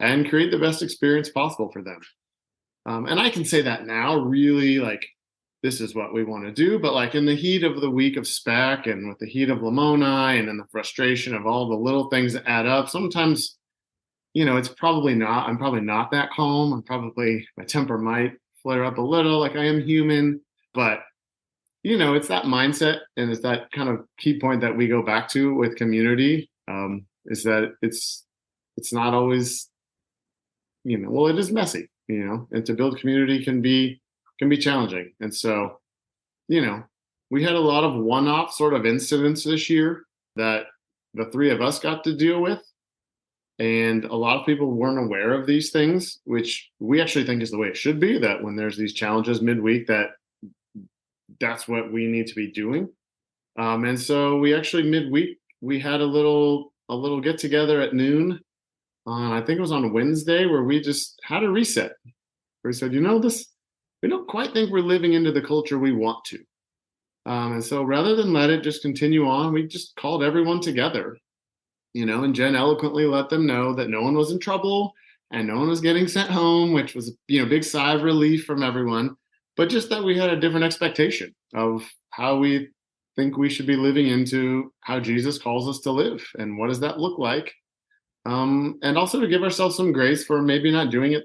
[SPEAKER 3] and create the best experience possible for them? And I can say that now, really, like, this is what we want to do. But like in the heat of the week of Spec and with the heat of Lamoni and in the frustration of all the little things that add up, sometimes, I'm probably not that calm. My temper might flare up a little, like I am human, but it's that mindset, and it's that kind of key point that we go back to with community, is that it's not always, well, it is messy, and to build community can be challenging. And so, we had a lot of one-off sort of incidents this year that the three of us got to deal with. And a lot of people weren't aware of these things, which we actually think is the way it should be, that when there's these challenges midweek, that's what we need to be doing. And so we actually midweek, we had a little get together at noon. I think it was on a Wednesday, where we just had a reset. Where we said, we don't quite think we're living into the culture we want to. And so rather than let it just continue on, we just called everyone together, and Jenn eloquently let them know that no one was in trouble and no one was getting sent home, which was, a big sigh of relief from everyone, but just that we had a different expectation of how we think we should be living into how Jesus calls us to live. And what does that look like? And also to give ourselves some grace for maybe not doing it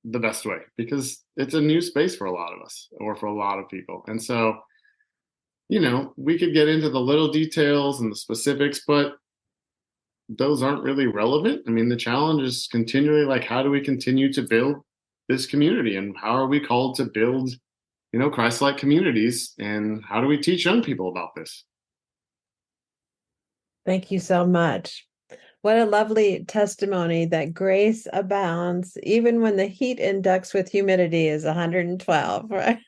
[SPEAKER 3] the best way, because it's a new space for a lot of us, or for a lot of people. And so, we could get into the little details and the specifics, but those aren't really relevant. I mean, the challenge is continually like, how do we continue to build this community, and how are we called to build, Christ-like communities, and how do we teach young people about this?
[SPEAKER 1] Thank you so much. What a lovely testimony that grace abounds even when the heat index with humidity is 112, right?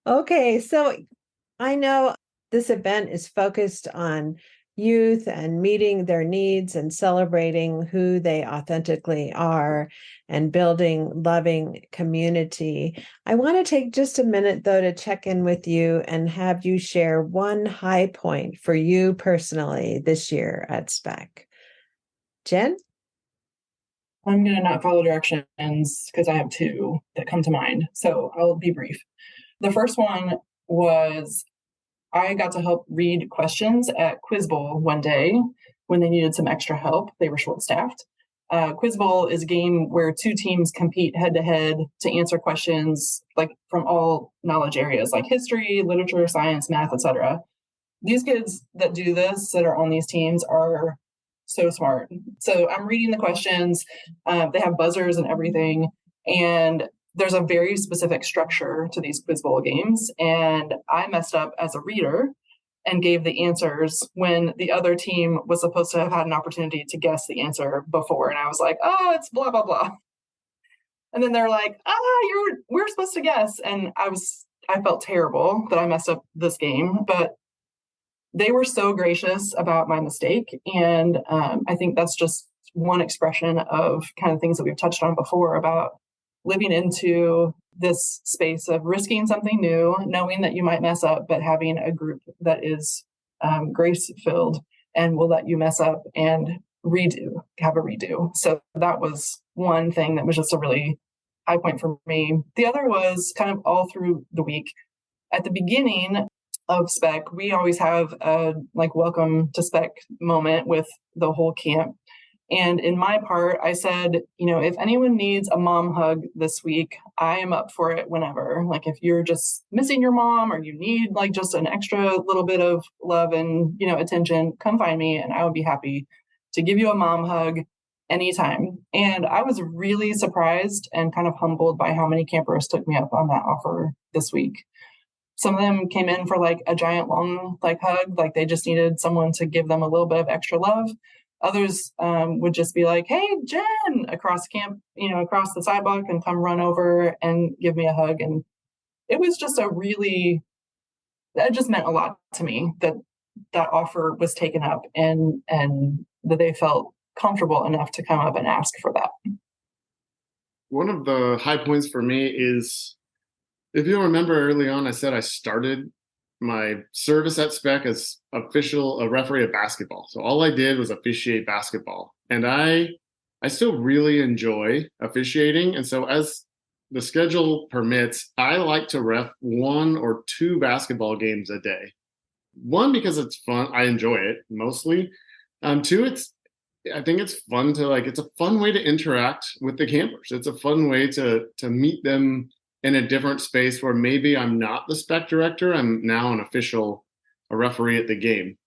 [SPEAKER 1] Okay, so I know this event is focused on youth and meeting their needs and celebrating who they authentically are and building loving community. I want to take just a minute, though, to check in with you and have you share one high point for you personally this year at Spec. Jenn?
[SPEAKER 4] I'm going to not follow directions because I have two that come to mind. So I'll be brief. The first one was I got to help read questions at Quiz Bowl one day when they needed some extra help. They were short-staffed. Quiz Bowl is a game where two teams compete head-to-head to answer questions like from all knowledge areas like history, literature, science, math, etc. These kids that do this, that are on these teams, are so smart. So I'm reading the questions. They have buzzers and everything. And there's a very specific structure to these Quiz Bowl games. And I messed up as a reader and gave the answers when the other team was supposed to have had an opportunity to guess the answer before. And I was like, oh, it's blah, blah, blah. And then they're like, we're supposed to guess. And I felt terrible that I messed up this game, but they were so gracious about my mistake. And I think that's just one expression of kind of things that we've touched on before about living into this space of risking something new, knowing that you might mess up, but having a group that is grace-filled and will let you mess up and have a redo. So that was one thing that was just a really high point for me. The other was kind of all through the week. At the beginning of Spec, we always have a welcome to Spec moment with the whole camp. And in my part, I said, if anyone needs a mom hug this week, I am up for it whenever. Like if you're just missing your mom or you need just an extra little bit of love and, attention, come find me and I would be happy to give you a mom hug anytime. And I was really surprised and kind of humbled by how many campers took me up on that offer this week. Some of them came in for like a giant long hug, like they just needed someone to give them a little bit of extra love. Others would just be like, "Hey, Jenn," across camp, across the sidewalk, and come run over and give me a hug. And it was just that just meant a lot to me that offer was taken up and that they felt comfortable enough to come up and ask for that.
[SPEAKER 3] One of the high points for me is, if you'll remember early on, I said I started my service at Spec as a referee of basketball. So all I did was officiate basketball. And I still really enjoy officiating. And so as the schedule permits, I like to ref 1 or 2 basketball games a day. 1, because it's fun. I enjoy it mostly. 2, I think it's fun it's a fun way to interact with the campers. It's a fun way to meet them in a different space where maybe I'm not the Spec director. I'm now a referee at the game.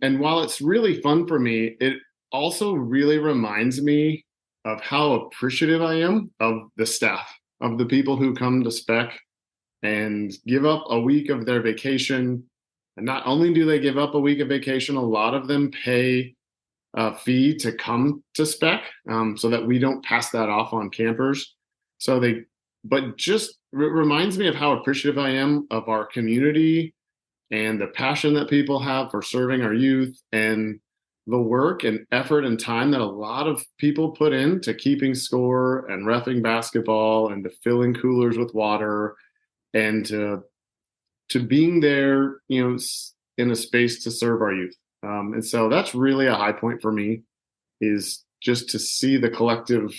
[SPEAKER 3] And while it's really fun for me, it also really reminds me of how appreciative I am of the staff, of the people who come to Spec and give up a week of their vacation. And not only do they give up a week of vacation, a lot of them pay a fee to come to Spec, so that we don't pass that off on campers. But just reminds me of how appreciative I am of our community and the passion that people have for serving our youth, and the work and effort and time that a lot of people put into keeping score and reffing basketball and to filling coolers with water and to being there, in a space to serve our youth. And so that's really a high point for me, is just to see the collective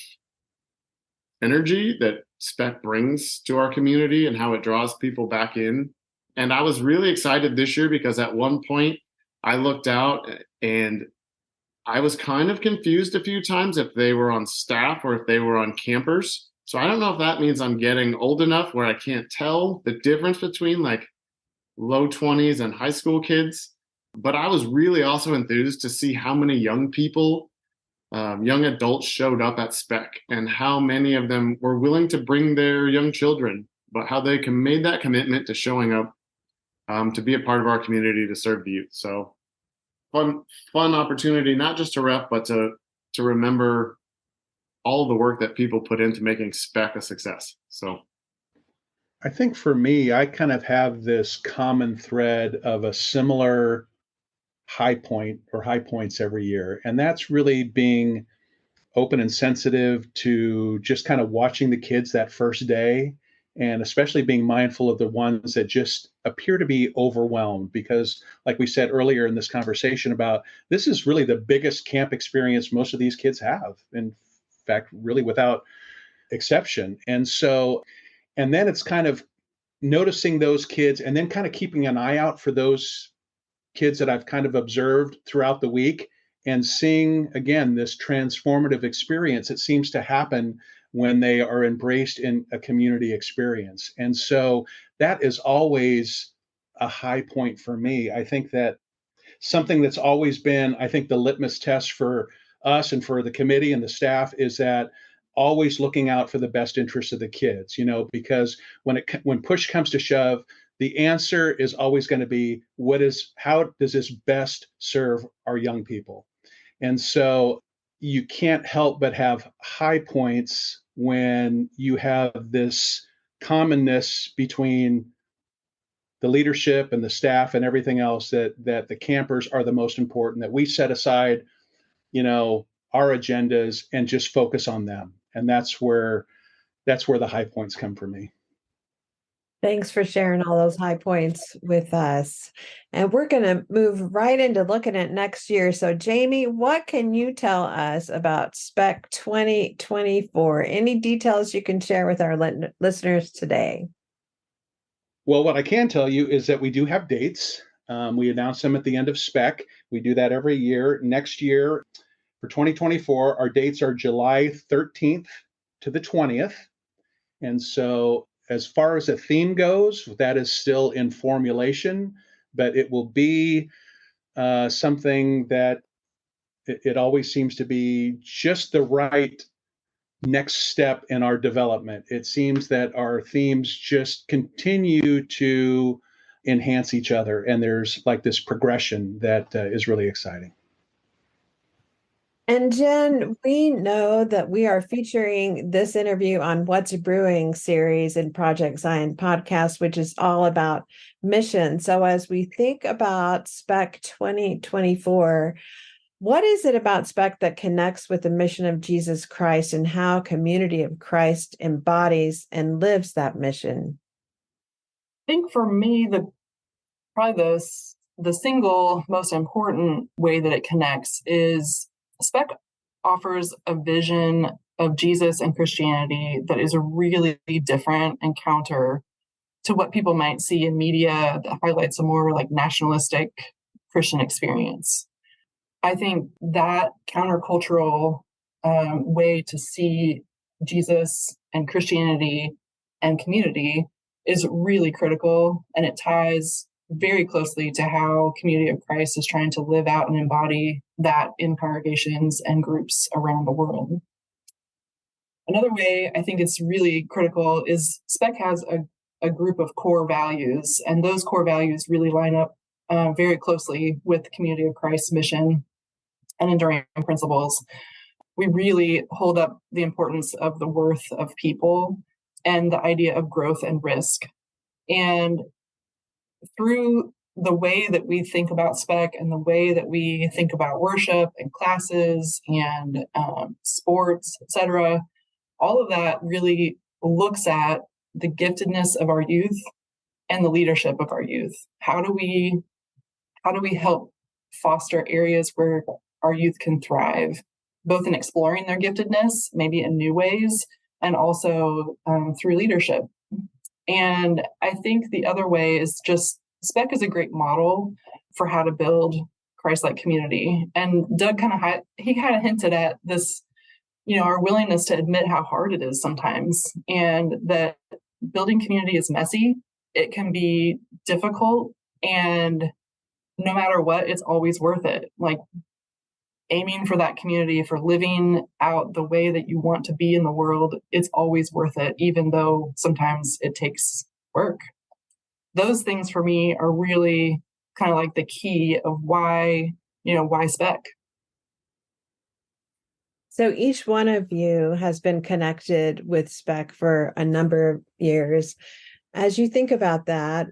[SPEAKER 3] energy that Spec brings to our community and how it draws people back in. And I was really excited this year because at one point I looked out and I was kind of confused a few times if they were on staff or if they were on campers. So I don't know if that means I'm getting old enough where I can't tell the difference between low 20s and high school kids. But I was really also enthused to see how many young people, young adults showed up at Spec, and how many of them were willing to bring their young children, but how they made that commitment to showing up to be a part of our community, to serve the youth. So fun opportunity, not just to rep, but to remember all the work that people put into making Spec a success. So
[SPEAKER 2] I think for me, I kind of have this common thread of a similar high point or high points every year. And that's really being open and sensitive to just kind of watching the kids that first day, and especially being mindful of the ones that just appear to be overwhelmed, because like we said earlier in this conversation about, this is really the biggest camp experience most of these kids have. In fact, really without exception. And then it's kind of noticing those kids and then kind of keeping an eye out for those kids that I've kind of observed throughout the week, and seeing again this transformative experience that seems to happen when they are embraced in a community experience. And so that is always a high point for me. I think that something that's always been, I think, the litmus test for us and for the committee and the staff is that always looking out for the best interests of the kids, because when push comes to shove, the answer is always going to be, how does this best serve our young people? And so you can't help but have high points when you have this commonness between the leadership and the staff and everything else, that the campers are the most important, that we set aside, our agendas and just focus on them. And that's where the high points come for me.
[SPEAKER 1] Thanks for sharing all those high points with us. And we're going to move right into looking at next year. So, Jamie, what can you tell us about Spec 2024? Any details you can share with our listeners today?
[SPEAKER 2] Well, what I can tell you is that we do have dates. We announce them at the end of Spec. We do that every year. Next year, for 2024, our dates are July 13th to the 20th. And so as far as a theme goes, that is still in formulation, but it will be something that It always seems to be just the right next step in our development. It seems that our themes just continue to enhance each other, and there's like this progression that is really exciting.
[SPEAKER 1] And Jenn, we know that we are featuring this interview on What's Brewing series in Project Zion podcast, which is all about mission. So as we think about Spec 2024, what is it about Spec that connects with the mission of Jesus Christ and how Community of Christ embodies and lives that mission?
[SPEAKER 4] I think for me, the single most important way that it connects is Spec offers a vision of Jesus and Christianity that is a really different and counter to what people might see in media that highlights a more like nationalistic Christian experience. I think that countercultural way to see Jesus and Christianity and community is really critical, and it ties very closely to how Community of Christ is trying to live out and embody that in congregations and groups around the world. Another way I think it's really critical is Spec has a group of core values, and those core values really line up very closely with Community of Christ's mission and enduring principles. We really hold up the importance of the worth of people and the idea of growth and risk. And through the way that we think about Spec and the way that we think about worship and classes and sports, etc., all of that really looks at the giftedness of our youth and the leadership of our youth. How do we help foster areas where our youth can thrive, both in exploring their giftedness, maybe in new ways, and also through leadership? And I think the other way is just Spec is a great model for how to build Christ-like community. And Doug kind of hinted at this, our willingness to admit how hard it is sometimes, and that building community is messy. It can be difficult, and no matter what, it's always worth it. Like aiming for that community, for living out the way that you want to be in the world, it's always worth it, even though sometimes it takes work. Those things for me are really kind of like the key of why Spec.
[SPEAKER 1] So each one of you has been connected with Spec for a number of years. As you think about that,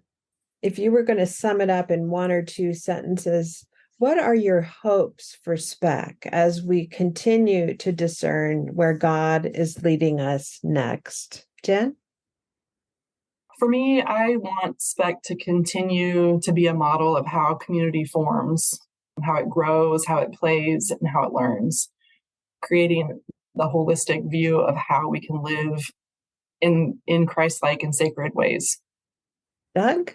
[SPEAKER 1] if you were going to sum it up in one or two sentences, what are your hopes for Spec as we continue to discern where God is leading us next? Jenn?
[SPEAKER 4] For me, I want Spec to continue to be a model of how community forms, how it grows, how it plays, and how it learns, creating the holistic view of how we can live in Christ-like and sacred ways.
[SPEAKER 1] Doug?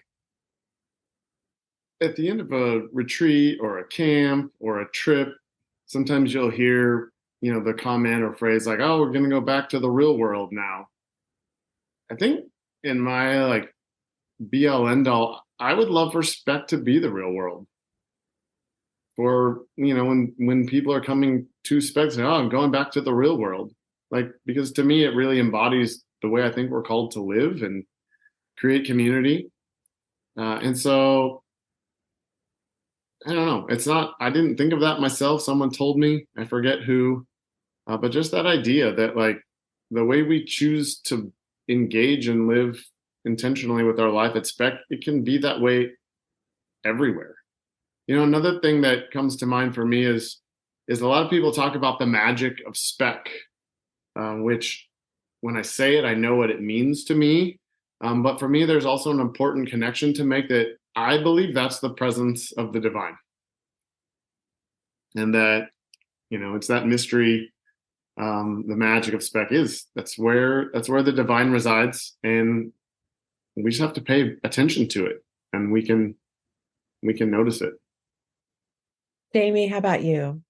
[SPEAKER 3] At the end of a retreat or a camp or a trip, sometimes you'll hear, the comment or phrase like, "Oh, we're going to go back to the real world now." I think in my be all end all, I would love for Spec to be the real world. For, when people are coming to Spec, say, "Oh, I'm going back to the real world." Because to me, it really embodies the way I think we're called to live and create community. And so, I don't know. I didn't think of that myself. Someone told me, I forget who, but just that idea that the way we choose to engage and live intentionally with our life at Spec, it can be that way everywhere. Another thing that comes to mind for me is a lot of people talk about the magic of Spec, which when I say it, I know what it means to me. But for me, there's also an important connection to make that I believe that's the presence of the divine. And that, it's that mystery, the magic of Spec that's where the divine resides. And we just have to pay attention to it, and we can notice it.
[SPEAKER 1] Jamie, how about you?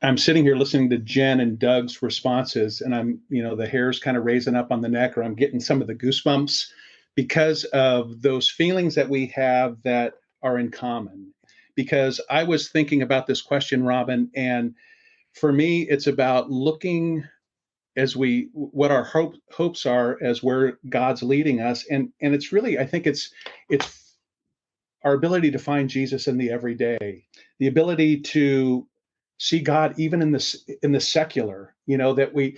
[SPEAKER 2] I'm sitting here listening to Jenn and Doug's responses, and I'm, the hair's kind of raising up on the neck, or I'm getting some of the goosebumps because of those feelings that we have that are in common. because I was thinking about this question, Robin, and for me, it's about looking what our hopes are as where God's leading us. And it's really, I think it's our ability to find Jesus in the everyday, the ability to see God even in the secular, that we,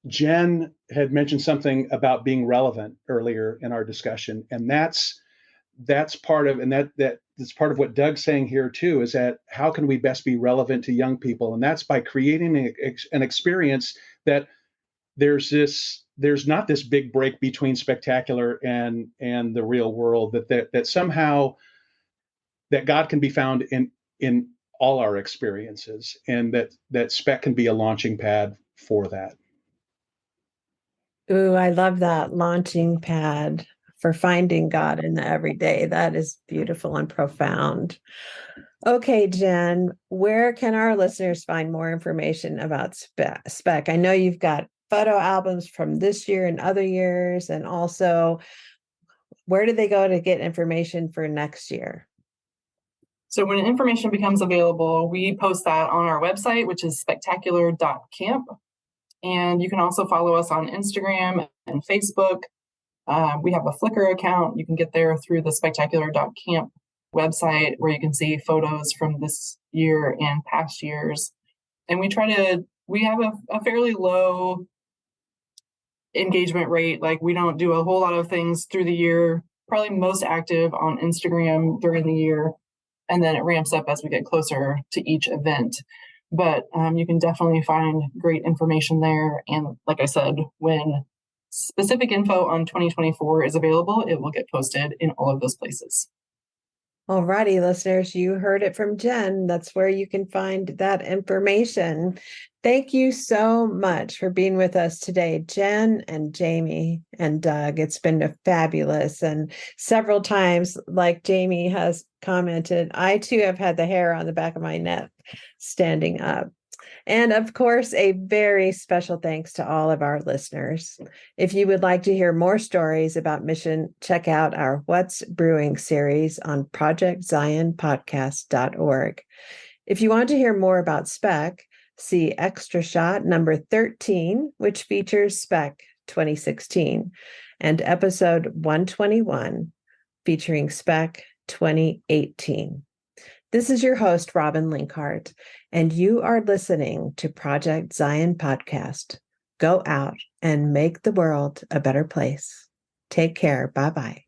[SPEAKER 2] Jenn had mentioned something about being relevant earlier in our discussion. And that's part of, and that's part of what Doug's saying here too, is that how can we best be relevant to young people? And that's by creating an experience that there's not this big break between spectacular and the real world, that somehow that God can be found in all our experiences, and that Spec can be a launching pad for that.
[SPEAKER 1] Ooh, I love that, launching pad for finding God in the everyday. That is beautiful and profound. Okay, Jenn, where can our listeners find more information about Spec? I know you've got photo albums from this year and other years, and also where do they go to get information for next year?
[SPEAKER 4] So when information becomes available, we post that on our website, which is spectacular.camp. And you can also follow us on Instagram and Facebook. We have a Flickr account. You can get there through the spectacular.camp website, where you can see photos from this year and past years. And we have a fairly low engagement rate. Like, we don't do a whole lot of things through the year, probably most active on Instagram during the year. And then it ramps up as we get closer to each event. But you can definitely find great information there. And like I said, when specific info on 2024 is available, it will get posted in all of those places.
[SPEAKER 1] Alrighty, listeners, you heard it from Jenn. That's where you can find that information. Thank you so much for being with us today, Jenn and Jamie and Doug. It's been fabulous. And several times, like Jamie has commented, I too have had the hair on the back of my neck standing up. And of course, a very special thanks to all of our listeners. If you would like to hear more stories about mission, check out our What's Brewing series on projectzionpodcast.org. If you want to hear more about Spec, see Extra Shot number 13, which features Spec 2016, and episode 121, featuring Spec 2018. This is your host, Robin Linkhart, and you are listening to Project Zion Podcast. Go out and make the world a better place. Take care. Bye-bye.